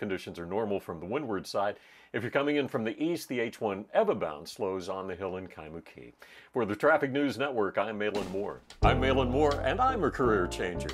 conditions are normal from the windward side. If you're coming in from the east, the H1 Evabound slows on the hill in Kaimuki. For the Traffic News Network, I'm Malin Moore. I'm Malin Moore, and I'm a career changer.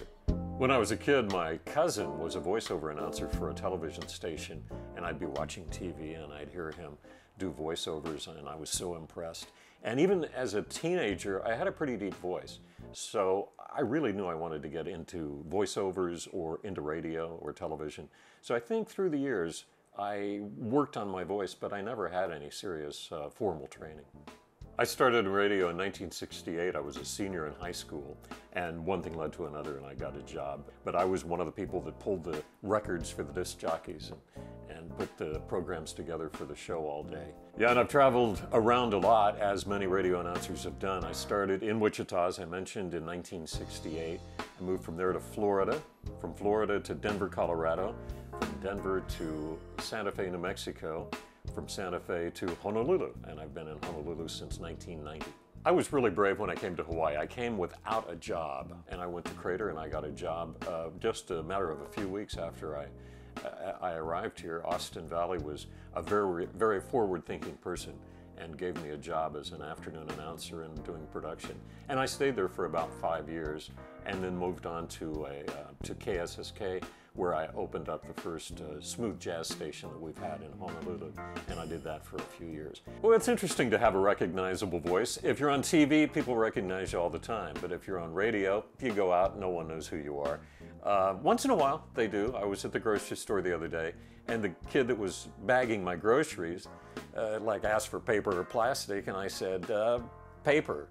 When I was a kid, my cousin was a voiceover announcer for a television station, and I'd be watching TV and I'd hear him do voiceovers, and I was so impressed. And even as a teenager, I had a pretty deep voice. So I really knew I wanted to get into voiceovers or into radio or television. So I think through the years, I worked on my voice, but I never had any serious formal training. I started in radio in 1968. I was a senior in high school, and one thing led to another, and I got a job. But I was one of the people that pulled the records for the disc jockeys and put the programs together for the show all day. Yeah, and I've traveled around a lot, as many radio announcers have done. I started in Wichita, as I mentioned, in 1968. I moved from there to Florida, from Florida to Denver, Colorado, from Denver to Santa Fe, New Mexico, from Santa Fe to Honolulu, and I've been in Honolulu since 1990. I was really brave when I came to Hawaii. I came without a job, and I went to Crater and I got a job just a matter of a few weeks after I arrived here. Austin Valley was a very, very forward-thinking person and gave me a job as an afternoon announcer and doing production. And I stayed there for about 5 years, and then moved on to KSSK, where I opened up the first smooth jazz station that we've had in Honolulu, and I did that for a few years. Well, it's interesting to have a recognizable voice. If you're on TV, people recognize you all the time, but if you're on radio, if you go out, no one knows who you are. Once in a while, they do. I was at the grocery store the other day, and the kid that was bagging my groceries asked for paper or plastic, and I said, paper.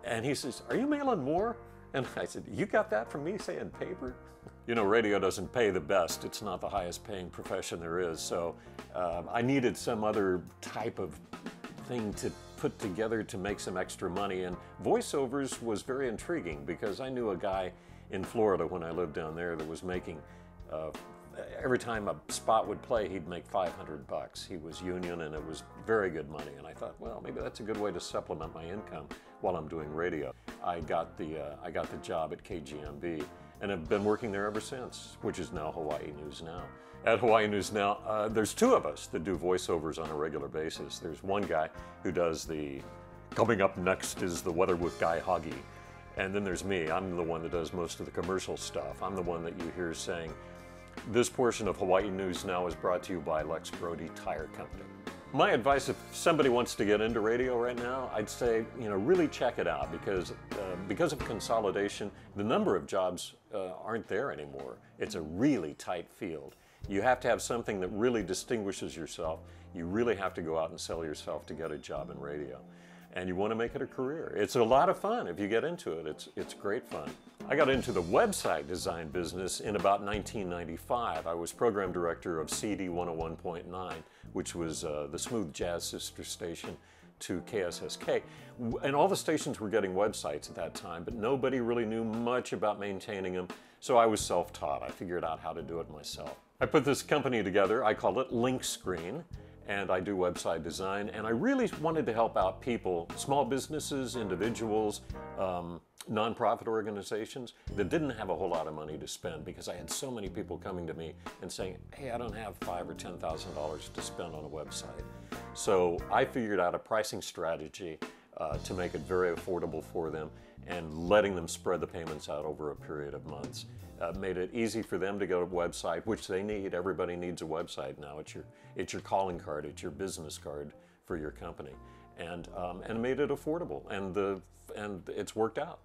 And he says, "Are you Malin Moore?" And I said, "You got that from me saying paper?" You know, radio doesn't pay the best. It's not the highest paying profession there is. So I needed some other type of thing to put together to make some extra money. And voiceovers was very intriguing, because I knew a guy in Florida when I lived down there that was making, every time a spot would play, he'd make $500. He was union, and it was very good money. And I thought, well, maybe that's a good way to supplement my income while I'm doing radio. I got the job at KGMB, and have been working there ever since, which is now Hawaii News Now. At Hawaii News Now, there's two of us that do voiceovers on a regular basis. There's one guy who does the "coming up next is the weather with Guy Hoggy," and then there's me. I'm the one that does most of the commercial stuff. I'm the one that you hear saying, "This portion of Hawaii News Now is brought to you by Lex Brody Tire Company." My advice, if somebody wants to get into radio right now, I'd say, really check it out, because of consolidation, the number of jobs aren't there anymore. It's a really tight field. You have to have something that really distinguishes yourself. You really have to go out and sell yourself to get a job in radio. And you want to make it a career. It's a lot of fun if you get into it. It's great fun. I got into the website design business in about 1995. I was program director of CD 101.9, which was the smooth jazz sister station to KSSK. And all the stations were getting websites at that time, but nobody really knew much about maintaining them. So I was self-taught. I figured out how to do it myself. I put this company together. I call it Link Screen, and I do website design. And I really wanted to help out people, small businesses, individuals, nonprofit organizations that didn't have a whole lot of money to spend, because I had so many people coming to me and saying, "Hey, I don't have $5,000 or $10,000 to spend on a website." So I figured out a pricing strategy to make it very affordable for them, and letting them spread the payments out over a period of months. Made it easy for them to go to a website, which they need. Everybody needs a website now. It's your calling card, it's your business card for your company, and made it affordable, and it's worked out.